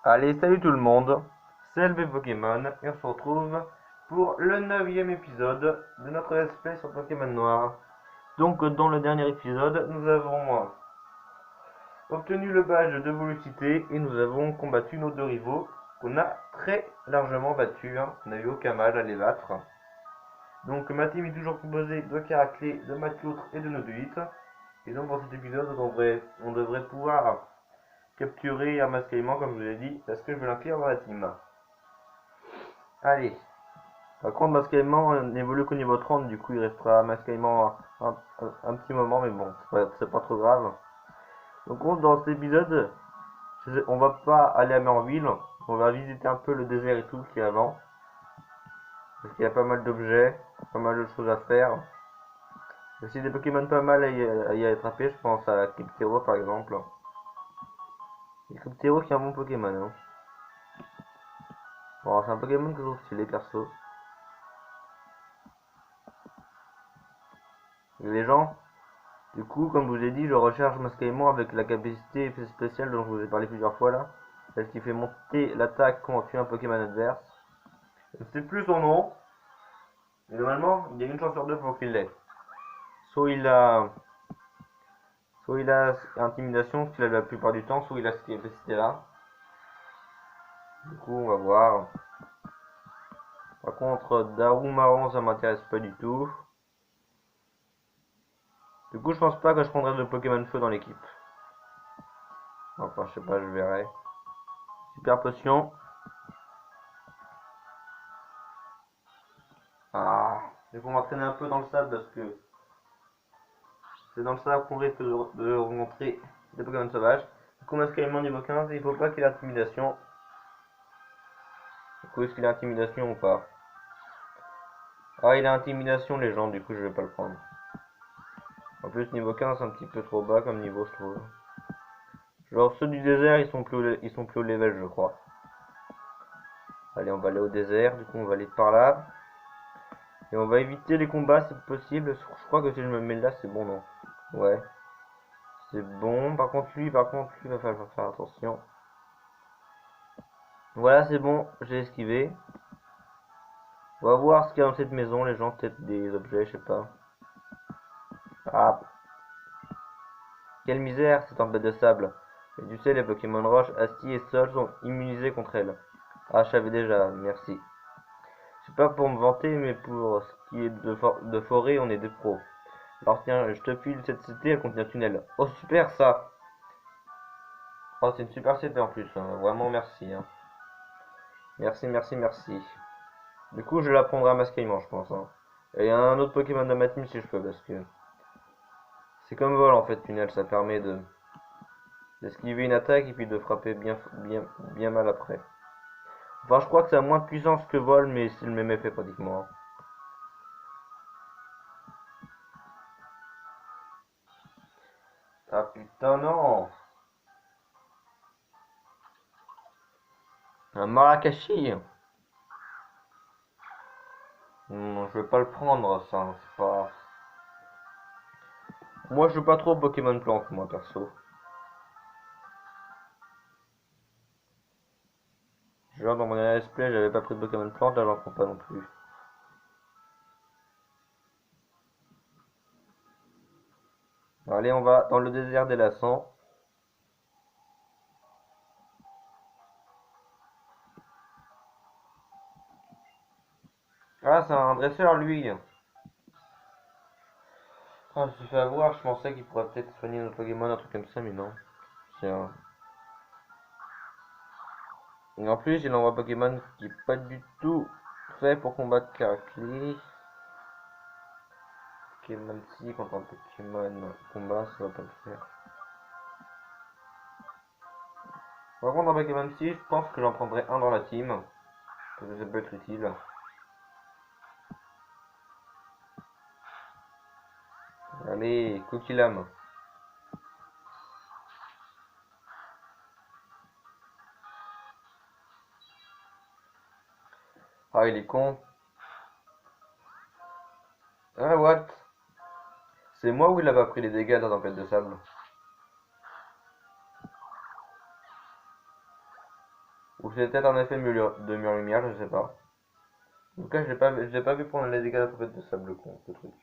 Allez, salut tout le monde, c'est LB Pokémon et on se retrouve pour le 9e épisode de notre let's play sur Pokémon Noir. Donc dans le dernier épisode, nous avons obtenu le badge de Vélocité et nous avons combattu nos deux rivaux qu'on a très largement battus, hein. On n'a eu aucun mal à les battre. Donc ma team est toujours composée de Caraclé, de Matloutre et de Noduit. Et donc dans cet épisode, on devrait pouvoir capturer un Mascaïman comme je vous l'ai dit, parce que je veux l'inclure dans la team. Allez. Par contre, Mascaïman n'évolue qu'au niveau 30, du coup il restera Mascaïman un petit moment, mais bon, c'est pas trop grave. Donc dans cet épisode, on va pas aller à Merville, on va visiter un peu le désert et tout qui est avant. Parce qu'il y a pas mal d'objets, pas mal de choses à faire. Il y a aussi des Pokémon pas mal à y attraper, je pense à Cryptero par exemple. Et Cryptero qui est un bon Pokémon, hein. Bon, c'est un Pokémon que je trouve stylé perso. Et les gens, du coup, comme je vous ai dit, je recharge Mascaïman avec la capacité spéciale dont je vous ai parlé plusieurs fois là. Celle qui fait monter l'attaque quand on tue un Pokémon adverse. Je ne sais plus son nom. Mais normalement, il y a une chance sur deux pour qu'il l'ait. Soit il a. Soit il a intimidation, ce qu'il a la plupart du temps, soit il a cette capacité là. Du coup, on va voir. Par contre, Darumaran, ça m'intéresse pas du tout. Du coup, je pense pas que je prendrai de Pokémon Feu dans l'équipe. Enfin, je sais pas, je verrai. Super potion. Ah, du coup, on va traîner un peu dans le sable parce que c'est dans le sable qu'on risque de rencontrer des Pokémon sauvages. Du coup, Mascaïman niveau 15, il faut pas qu'il ait intimidation. Du coup, est-ce qu'il a intimidation ou pas? Ah, il a intimidation, les gens, du coup, je vais pas le prendre. En plus, niveau 15, c'est un petit peu trop bas comme niveau, je trouve. Genre, ceux du désert, ils sont plus au level, je crois. Allez, on va aller au désert, du coup, on va aller par là. Et on va éviter les combats si possible. Je crois que si je me mets là, c'est bon, non? Ouais. C'est bon. Par contre, lui, va falloir faire attention. Voilà, c'est bon. J'ai esquivé. On va voir ce qu'il y a dans cette maison. Les gens, peut-être des objets, je sais pas. Ah, quelle misère, cette tempête de sable. Et tu sais, les Pokémon roche, Asti et Sol sont immunisés contre elle. Ah, je savais déjà, merci. C'est pas pour me vanter, mais pour ce qui est de forêt, on est des pros. Alors tiens, je te file cette cité, elle contient un tunnel. Oh, super ça! Oh, c'est une super cité en plus, hein. Vraiment merci, hein. Merci, merci, merci. Du coup, je la prendrai à Mascaïman, je pense, hein. Et un autre Pokémon de ma team si je peux, parce que c'est comme vol en fait, tunnel, ça permet de d'esquiver une attaque et puis de frapper bien mal après. Enfin, je crois que ça a moins de puissance que vol, mais c'est le même effet pratiquement, hein. Ah putain, non! Un Marakashi! Non, je vais pas le prendre, ça, c'est pas... Moi, je joue pas trop Pokémon Plante, moi, perso. Genre, dans mon LS Play, j'avais pas pris de Pokémon Plante, là, j'en prends pas non plus. Allez, on va dans le désert des Lassans. Ah, c'est un dresseur, lui. Ah, je me suis fait avoir, je pensais qu'il pourrait peut-être soigner notre Pokémon, un truc comme ça, mais non. C'est un... Et en plus, il envoie un Pokémon qui est pas du tout fait pour combattre Caraclé. Pokémon Psy contre un Pokémon combat, ça va pas le faire. Par contre, un Pokémon Psy, je pense que j'en prendrai un dans la team. Parce que ça peut être utile. Allez, Coquillam. Ah, il est con. Ah, what? C'est moi ou il a pas pris les dégâts de la tempête de sable? Ou c'est peut-être un effet de mur lumière, je sais pas. En tout cas, je l'ai pas vu prendre les dégâts de sable con, ce truc.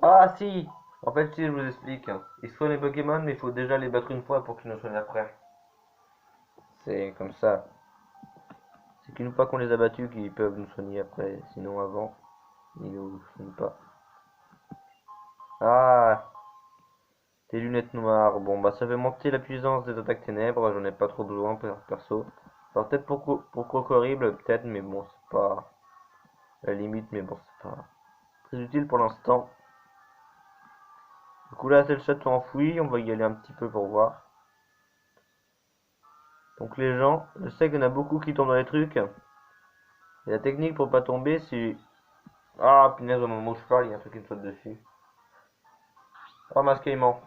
Ah si! En fait, si, je vous explique. Ils soignent les Pokémon, mais il faut déjà les battre une fois pour qu'ils nous soignent après. C'est comme ça. C'est qu'une fois qu'on les a battus qu'ils peuvent nous soigner après. Sinon, avant, ils nous soignent pas. Ah! Tes lunettes noires. Bon, bah ça fait monter la puissance des attaques ténèbres. J'en ai pas trop besoin, perso. Alors peut-être pour Crocorible, peut-être, mais bon, c'est pas la limite, mais bon, c'est pas très utile pour l'instant. Du coup là, c'est le château enfoui. On va y aller un petit peu pour voir. Donc les gens, je sais qu'il y en a beaucoup qui tombent dans les trucs. Et la technique pour pas tomber, c'est... Ah, punaise, au moment où je parle, il y a un truc qui me saute dessus. Oh, masquement.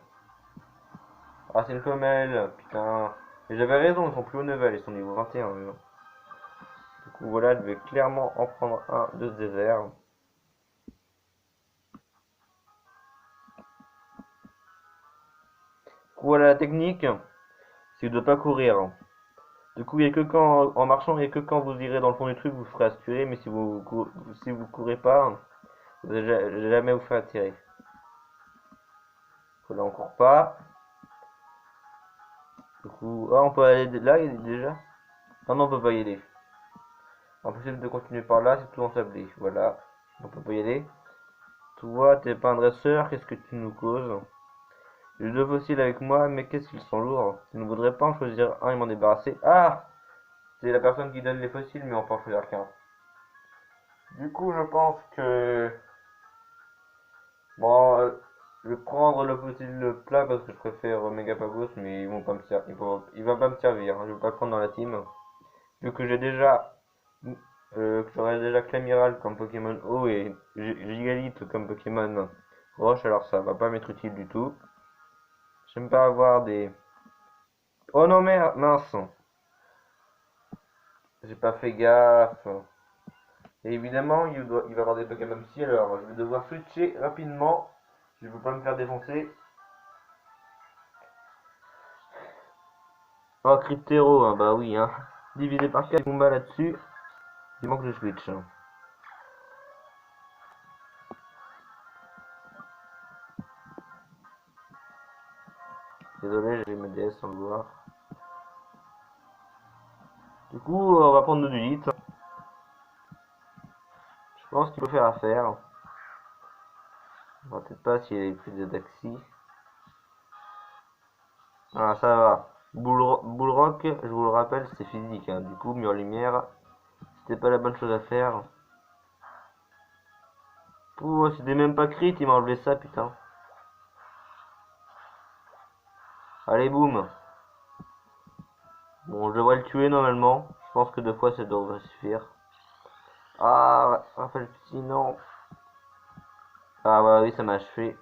Ah, c'est une femelle, putain. Et j'avais raison, ils sont plus haut level, ils sont niveau 21. Du coup, voilà, je vais clairement en prendre un de ce désert. Du coup, voilà la technique, c'est de pas courir. Du coup, il y a que quand, en marchant, il y a que quand vous irez dans le fond du truc, vous ferez aspirer, mais si vous courez pas, vous allez jamais vous faire attirer. Là, on court pas. Du coup, ah, on peut aller là déjà. Ah non, on peut pas y aller. Impossible de continuer par là, c'est tout ensablé. Voilà, on peut pas y aller. Toi, t'es pas un dresseur, qu'est-ce que tu nous causes? J'ai deux fossiles avec moi, mais qu'est-ce qu'ils sont lourds. Tu ne voudrais pas en choisir un et m'en débarrasser? Ah! C'est la personne qui donne les fossiles, mais on peut en choisir qu'un. Du coup, je pense que... Bon, je vais prendre le fossile plat parce que je préfère Megapagos, mais ils vont pas me servir. Il va pas me servir, hein, je vais pas le prendre dans la team. Vu que j'ai déjà... que j'aurai déjà Clamiral comme Pokémon eau et Gigalith comme Pokémon roche, alors ça va pas m'être utile du tout. J'aime pas avoir des... Oh non merde, mince! J'ai pas fait gaffe. Et évidemment, il va y avoir des Pokémon psy, alors je vais devoir switcher rapidement. Je veux pas me faire défoncer. Oh, Cryptero, hein, bah oui, hein. Divisé par 4 combats là-dessus. Il manque de switch. Désolé, j'ai mes DS sans le voir. Du coup, on va prendre nos hits. Je pense qu'il faut faire affaire. On va peut-être pas s'il y a plus de Daxi. Ah, ça va. Bullrock, je vous le rappelle, c'est physique. Hein. Du coup, mur lumière, c'était pas la bonne chose à faire. Ouh, c'était même pas crit, il m'a enlevé ça, putain. Allez, boum. Bon, je devrais le tuer normalement. Je pense que deux fois ça devrait suffire. Ah, Raphaël Petit, non. Ah, bah oui, ça m'a achevé.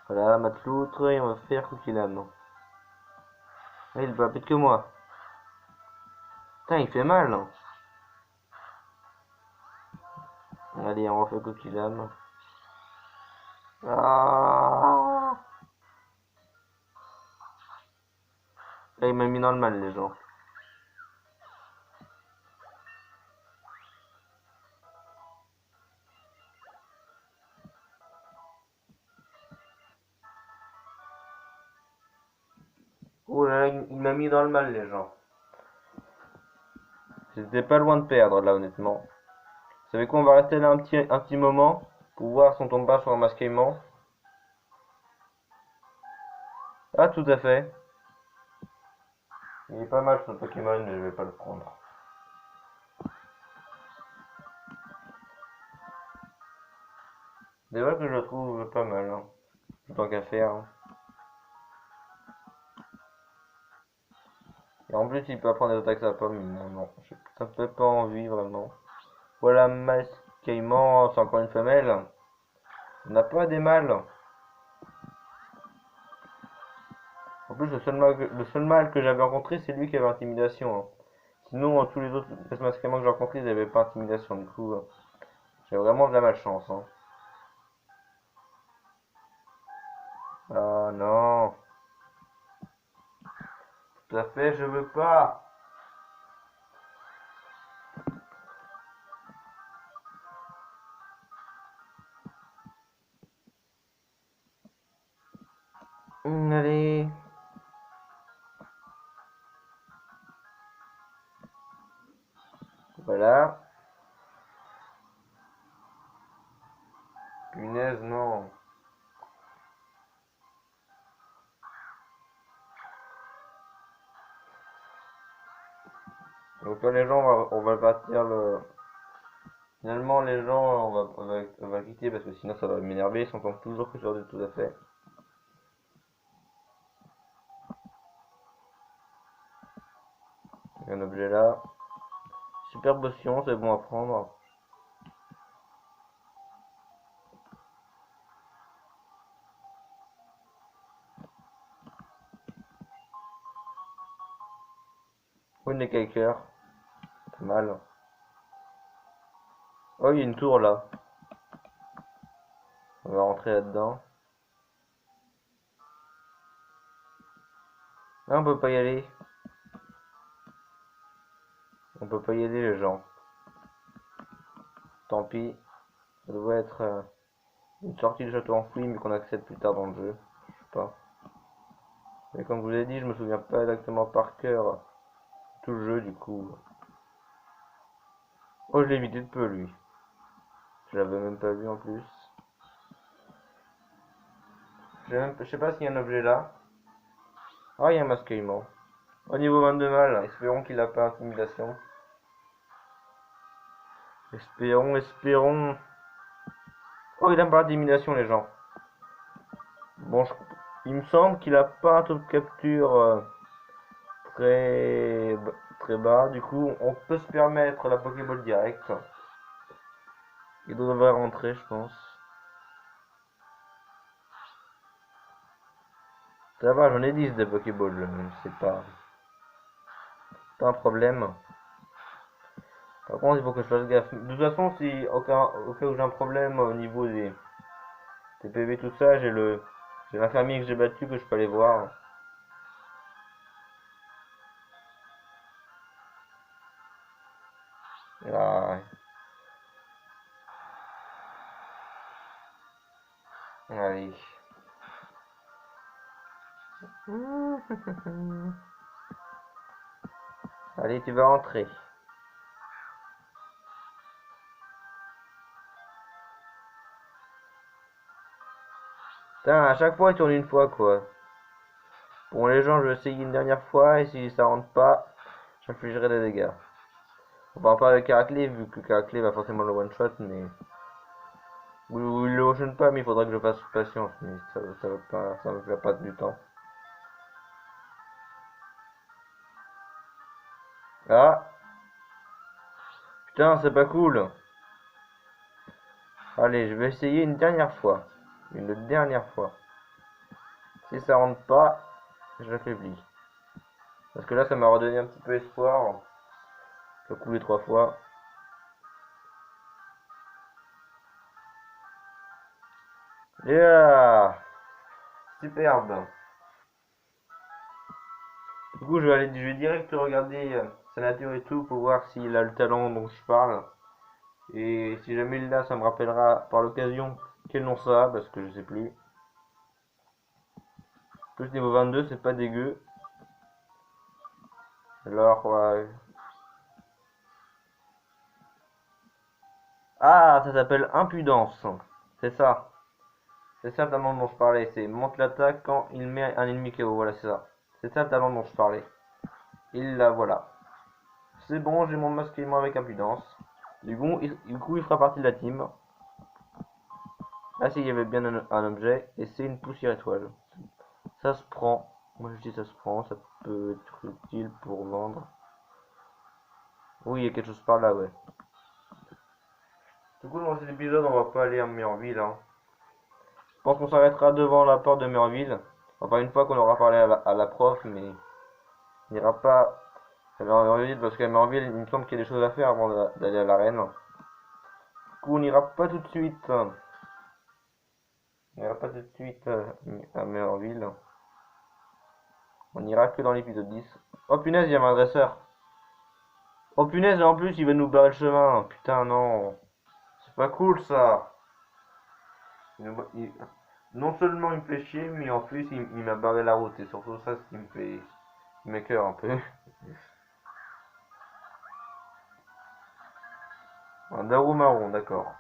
Voilà, Matloutre, et on va faire Cookie Lame. Ah, il va plus que moi. Putain, il fait mal. Hein. Allez, on refait Cookie Lame. Ah, là, il m'a mis dans le mal, les gens. Oh là là, il m'a mis dans le mal, les gens. J'étais pas loin de perdre, là, honnêtement. Vous savez quoi, on va rester là un petit moment pour voir si on tombe pas sur un masquement. Ah, tout à fait. Il est pas mal ce Pokémon, mais je vais pas le prendre. C'est vrai que je le trouve pas mal, hein. Tant qu'à faire. Hein. Et en plus, il peut apprendre des attaques à pomme, mais non, ça me fait pas envie vraiment. Voilà, Masquement, c'est encore une femelle. On n'a pas des mâles. En plus, le seul mâle que j'avais rencontré, c'est lui qui avait intimidation. Hein. Sinon, tous les autres masquements que j'ai rencontrés, ils n'avaient pas intimidation. Du coup, j'ai vraiment de la malchance. Hein. tout à fait, je veux pas. Allez. Voilà. Punaise, non. Donc là, les gens, on va partir le... Finalement, les gens, on va quitter parce que sinon ça va m'énerver. Ils sont toujours que sur du tout à fait. Il y a un objet là. Super potion, c'est bon à prendre. Une Kaker. C'est mal. Oh, il y a une tour là. On va rentrer là-dedans. Ah, on peut pas y aller. On peut pas y aller, les gens. Tant pis. Ça doit être une sortie de château enfoui, mais qu'on accède plus tard dans le jeu. Je sais pas. Mais comme je vous l'ai dit, je me souviens pas exactement par cœur tout le jeu, du coup. Oh, je l'ai évité de peu, lui. Je l'avais même pas vu en plus. Je sais pas s'il y a un objet là. Ah, il y a un masque aimant. Au niveau 22 mal, espérons qu'il a pas intimidation. Espérons, espérons. Oh, il a pas d'intimidation, les gens. Bon, il me semble qu'il a pas un taux de capture très, très bas. Du coup, on peut se permettre la Pokéball direct. Il devrait rentrer, je pense. Ça va, j'en ai 10 des Pokéballs. C'est pas un problème. Par contre, il faut que je fasse gaffe. De toute façon, si au cas où j'ai un problème au niveau des PV, tout ça, j'ai l'infirmier que j'ai battu que je peux aller voir. Ah, allez. Allez, tu vas rentrer. Putain, à chaque fois, il tourne une fois, quoi. Bon, les gens, je vais essayer une dernière fois, et si ça rentre pas, j'infligerai des dégâts. On va en parler avec Carakley, vu que Carakley va forcément le one-shot, mais... Ou il le one-shot pas, mais il faudra que je fasse patience, mais ça me fait pas du temps. Ah, putain, c'est pas cool. Allez, je vais essayer une dernière fois. Une dernière fois. Si ça rentre pas, je l'affaiblis. Parce que là, ça m'a redonné un petit peu espoir. Ça a coulé 3 fois. Yeah! Superbe. Du coup, je vais direct regarder sa nature et tout pour voir s'il a le talent dont je parle. Et si jamais il l'a, ça me rappellera par l'occasion quel nom ça a, parce que je sais plus. Plus niveau 22, c'est pas dégueu. Alors, ouais. Ah, ça s'appelle impudence. C'est ça. C'est ça le talent dont je parlais. C'est monte l'attaque quand il met un ennemi KO. Voilà, c'est ça. C'est ça le talent dont je parlais. Il l'a, voilà. C'est bon, j'ai mon masque aimant avec impudence. Du coup, il fera partie de la team. Ah si, il y avait bien un objet, et c'est une poussière étoile. Ça se prend. Moi je dis ça se prend, ça peut être utile pour vendre. Oui, il y a quelque chose par là, ouais. Du coup, dans cet épisode, on va pas aller à Merville, hein. Je pense qu'on s'arrêtera devant la porte de Merville. Enfin, une fois qu'on aura parlé à la prof, mais on n'ira pas à Merville parce qu'à Merville, il me semble qu'il y a des choses à faire avant d'aller à l'arène. Du coup, on n'ira pas tout de suite. On n'ira pas tout de suite à Merville. On ira que dans l'épisode 10. Oh punaise, il y a un dresseur. Oh punaise, en plus, il va nous barrer le chemin. Putain, non. C'est pas cool, ça. Il- Non seulement il me fait chier, mais en plus, il m'a barré la route. Et surtout ça, ce qui me fait... qui m'écoeure un peu. Un Darou marron, d'accord.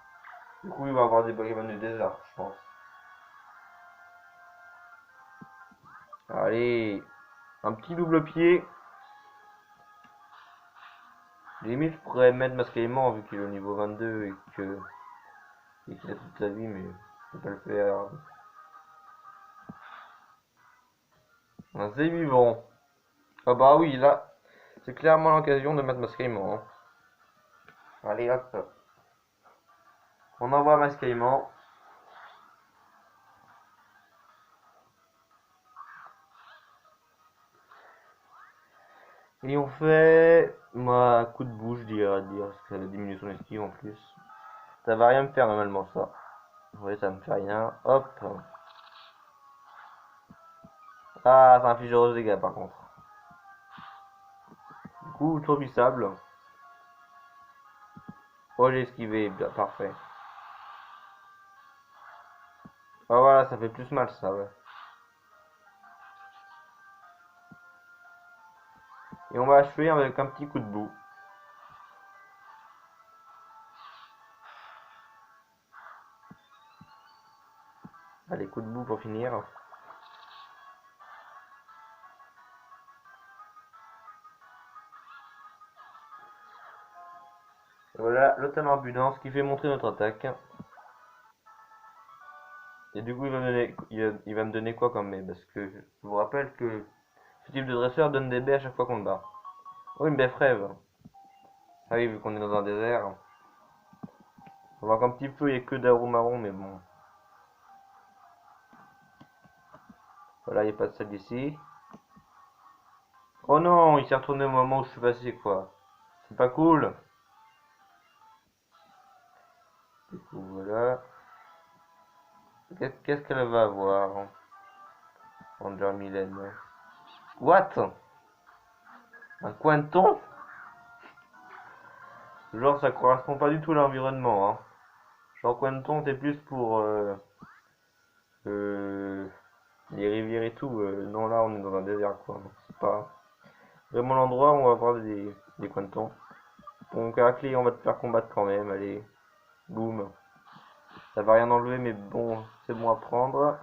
Du coup, il va avoir des Pokémon du désert, je pense. Allez, un petit double pied. Limite, je pourrais mettre Mascalement vu qu'il est au niveau 22 et qu'il a toute sa vie, mais je peux pas le faire. Un Zébivron. Ah bah oui, là, c'est clairement l'occasion de mettre Mascalement, hein. Allez, hop. On envoie Mascalement. Et on fait... Moi, coup de bouche, je dirais, parce que ça va diminuer son esquive en plus. Ça va rien me faire normalement, ça. Oui, ça me fait rien. Hop. Ah, ça inflige de dégâts par contre. Du coup, trop du sable. Oh, j'ai esquivé, bien, parfait. Ah voilà, ça fait plus mal ça, ouais. Et on va achever avec un petit coup de boue. Allez, coup de boue pour finir. Et voilà, le talent abondance qui fait montrer notre attaque. Et du coup, il va me donner quoi comme baie? Parce que je vous rappelle que ce type de dresseur donne des baies à chaque fois qu'on le bat. Oh, une baie frève. Ah oui, vu qu'on est dans un désert. On voit qu'un petit peu, il n'y a que d'arômes marron, mais bon. Voilà, il n'y a pas de sel ici. Oh non, il s'est retourné au moment où je suis passé, quoi. C'est pas cool. Du coup, voilà. Qu'est-ce qu'elle va avoir? Ranger Mylène. What? Un Quinton? Genre, ça correspond pas du tout à l'environnement, hein. Genre, Quinton, c'est plus pour euh, les rivières et tout. Non, là, on est dans un désert, quoi. C'est pas vraiment l'endroit où on va avoir des Quintons. Donc, Heraclé, on va te faire combattre quand même. Allez, boum. Ça va rien enlever, mais bon, c'est bon à prendre.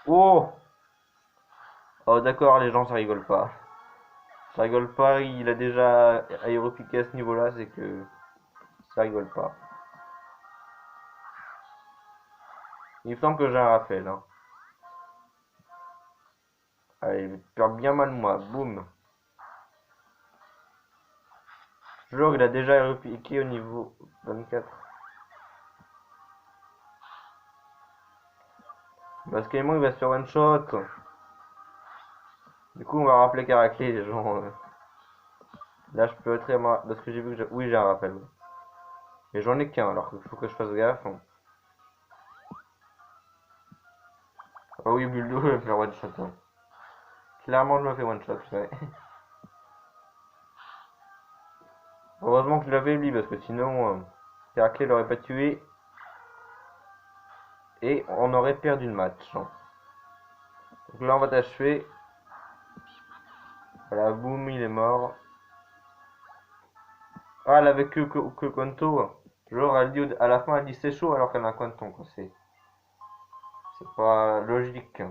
Oh! Oh, d'accord, les gens, ça rigole pas. Ça rigole pas, il a déjà aéropiqué à ce niveau-là, c'est que ça rigole pas. Il me semble que j'ai un Raphaël, hein. Allez, je perds bien mal moi, boum. Genre, il a déjà aéropiqué au niveau 24. Parce qu'évidemment, il va se faire one shot. Du coup, on va rappeler Caracal, les gens. Là, je peux être moi. Parce que j'ai vu que j'ai. Oui, j'ai un rappel. Mais j'en ai qu'un, alors qu'il faut que je fasse gaffe. Ah oui, Buldo, il va me faire one shot, hein. Clairement, je me fais one shot, ouais. Heureusement que je l'avais lui, parce que sinon, Caracal l'aurait pas tué. Et on aurait perdu le match, hein. Donc là, on va t'achever. Voilà, boum, il est mort. Ah, elle avait que Quanto. Genre, elle dit à la fin, elle dit c'est chaud alors qu'elle a un Quanton, quoi. C'est pas logique.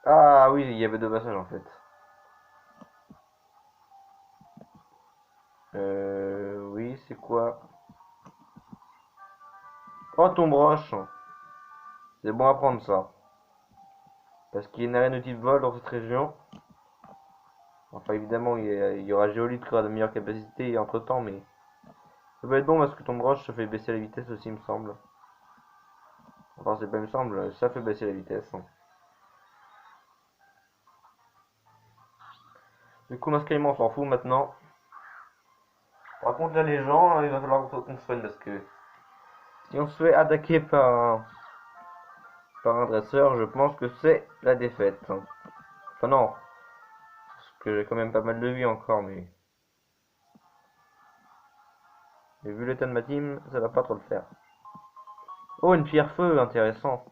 Ah oui, il y avait deux passages en fait. Oui, c'est quoi? Oh, ton broche. C'est bon à prendre ça. Parce qu'il y a une arène de type vol dans cette région. Enfin, évidemment, il y aura Géolite qui aura de meilleures capacités entre temps, mais ça va être bon parce que ton broche ça fait baisser la vitesse aussi, il me semble. Enfin, c'est pas, il me semble, ça fait baisser la vitesse. Du coup, Mascalement, on s'en fout maintenant. Par contre, là, les gens, il va falloir qu'on se soigne parce que Si on se fait attaquer par un dresseur, je pense que c'est la défaite. Enfin non, parce que j'ai quand même pas mal de vie encore, mais vu l'état de ma team, ça va pas trop le faire. Oh, une pierre feu, intéressant.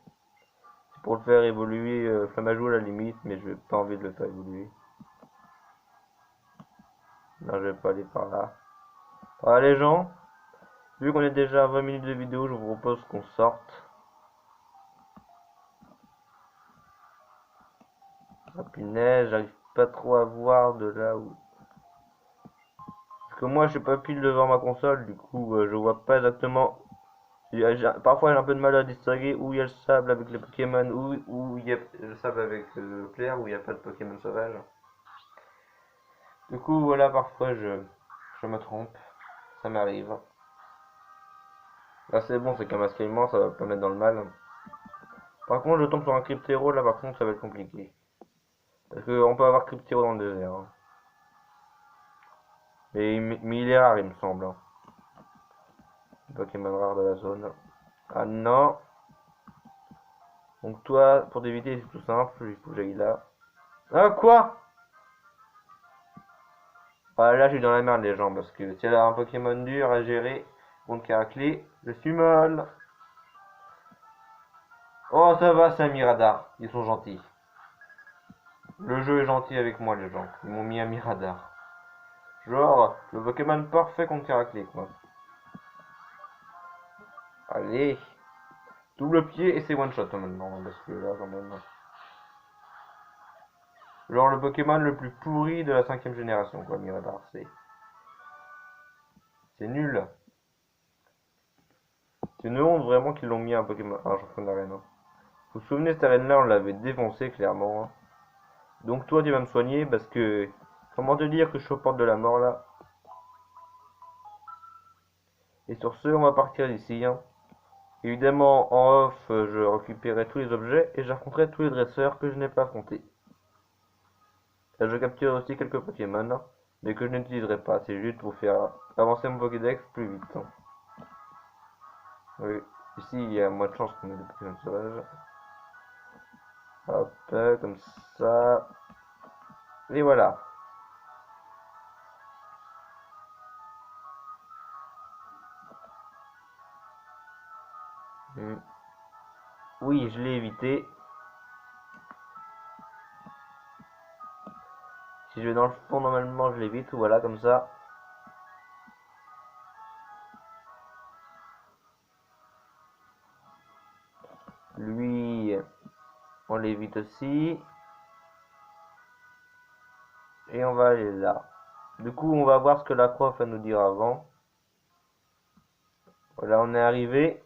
C'est pour le faire évoluer Flamajou à la limite, mais je n'ai pas envie de le faire évoluer. Non, je vais pas aller par là. Voilà les gens, vu qu'on est déjà à 20 minutes de vidéo, je vous propose qu'on sorte. Ah punaise, j'arrive pas trop à voir de là où... Parce que moi je suis pas pile devant ma console, du coup je vois pas exactement... Parfois j'ai un peu de mal à distinguer où il y a le sable avec les Pokémon, où il y a le sable avec le clair, où il n'y a pas de Pokémon sauvage. Du coup voilà, parfois je me trompe, ça m'arrive. Là c'est bon, c'est qu'un masquement, ça va pas mettre dans le mal. Par contre je tombe sur un Cryptero, là par contre ça va être compliqué. Parce qu'on peut avoir Cryptero dans le désert. Hein. Mais il est rare il me semble. Hein. Pokémon rare de la zone. Ah non. Donc toi, pour t'éviter, c'est tout simple, il faut que j'aille là. Ah quoi? Ah là, je suis dans la merde les gens, parce que si elle a un Pokémon dur à gérer contre Carakley, je suis mal. Oh ça va, c'est un Miradar, ils sont gentils. Le jeu est gentil avec moi les gens, ils m'ont mis un Miradar. Genre, le Pokémon parfait contre Carakley quoi. Allez. Double pied et c'est one shot maintenant, parce que là quand même... Genre le Pokémon le plus pourri de la 5ème génération quoi, Miradar, c'est nul. C'est une honte vraiment qu'ils l'ont mis un Pokémon, un champion d'arène. Hein. Vous vous souvenez, cette arène-là, on l'avait défoncé clairement. Hein. Donc toi, tu vas me soigner parce que... Comment te dire que je suis aux portes de la mort là? Et sur ce, on va partir d'ici. Hein. Évidemment, en off, je récupérerai tous les objets et j'affronterai tous les dresseurs que je n'ai pas affrontés. Et je capturerai aussi quelques Pokémon, hein, mais que je n'utiliserai pas. C'est juste pour faire avancer mon Pokédex plus vite. Hein. Oui. Ici, il y a moins de chances qu'on ait des Pokémon sauvages. Hop, comme ça. Et voilà. Oui, je l'ai évité. Si je vais dans le fond, normalement, je l'évite. Voilà, comme ça. Lui, on l'évite aussi. Et on va aller là. Du coup, on va voir ce que la prof va nous dire avant. Voilà, on est arrivé.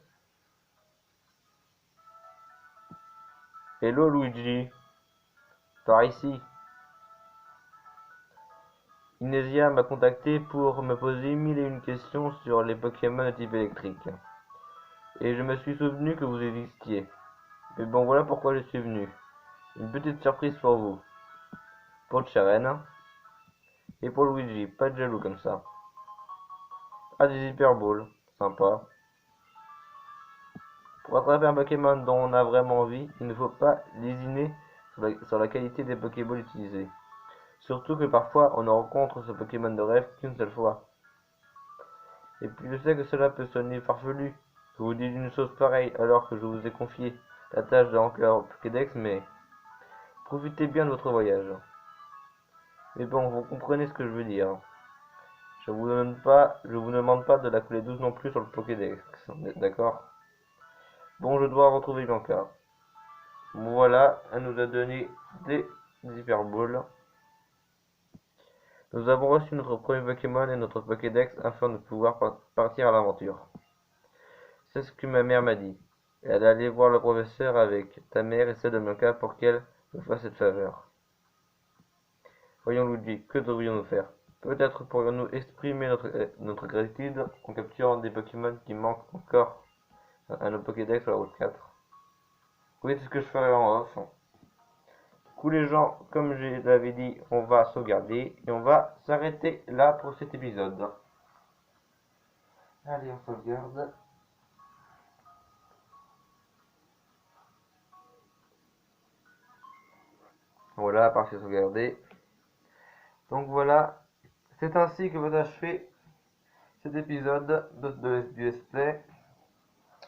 Hello Luigi. Par ici. Inesia m'a contacté pour me poser 1001 questions sur les Pokémon de type électrique. Et je me suis souvenu que vous existiez. Mais bon, voilà pourquoi je suis venu. Une petite surprise pour vous. Pour Charen. Et pour Luigi, pas de jaloux comme ça. Ah, des Hyperballs. Sympa. Pour attraper un Pokémon dont on a vraiment envie, il ne faut pas lésiner sur la qualité des Pokéballs utilisés. Surtout que parfois on ne rencontre ce Pokémon de rêve qu'une seule fois. Et puis je sais que cela peut sonner farfelu, que vous dites une chose pareille alors que je vous ai confié la tâche de remplir le Pokédex, mais profitez bien de votre voyage. Mais bon, vous comprenez ce que je veux dire. Je vous demande pas de la coller douce non plus sur le Pokédex, d'accord? Bon, je dois retrouver Bianca. Voilà, elle nous a donné des Hyperballs. Nous avons reçu notre premier Pokémon et notre Pokédex afin de pouvoir partir à l'aventure. C'est ce que ma mère m'a dit. Elle allait voir le professeur avec ta mère et celle de Bianca pour qu'elle nous fasse cette faveur. Voyons Luigi, que devrions-nous faire? Peut-être pourrions-nous exprimer notre gratitude en capturant des Pokémon qui manquent encore à nos Pokédex sur la route 4. Oui, c'est ce que je ferai en off. Du coup les gens, comme je l'avais dit, on va sauvegarder et on va s'arrêter là pour cet épisode. Allez, on sauvegarde. Voilà, partie sauvegardée. Donc voilà, c'est ainsi que va s'achever cet épisode du Let's Play.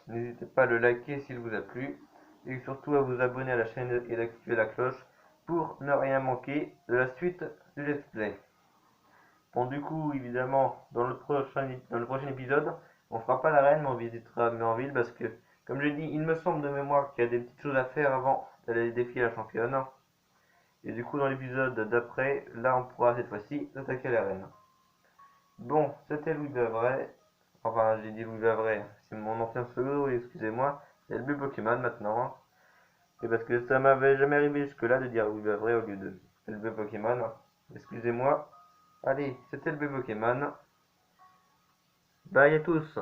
N'hésitez pas à le liker s'il vous a plu et surtout à vous abonner à la chaîne et d'activer la cloche pour ne rien manquer de la suite du Let's Play. Bon, du coup, évidemment, dans le prochain épisode, on fera pas l'arène mais on visitera Murville parce que, comme j'ai dit, il me semble de mémoire qu'il y a des petites choses à faire avant d'aller défier la championne. Et du coup, dans l'épisode d'après, là, on pourra cette fois-ci attaquer l'arène. Bon, c'était Louis Bavray. Enfin, j'ai dit Louis Bavray, c'est mon ancien pseudo, excusez-moi. C'est le Pokémon maintenant. Et parce que ça m'avait jamais arrivé jusque-là de dire Louis Bavray au lieu de le Pokémon. Excusez-moi. Allez, c'était le Pokémon. Bye à tous.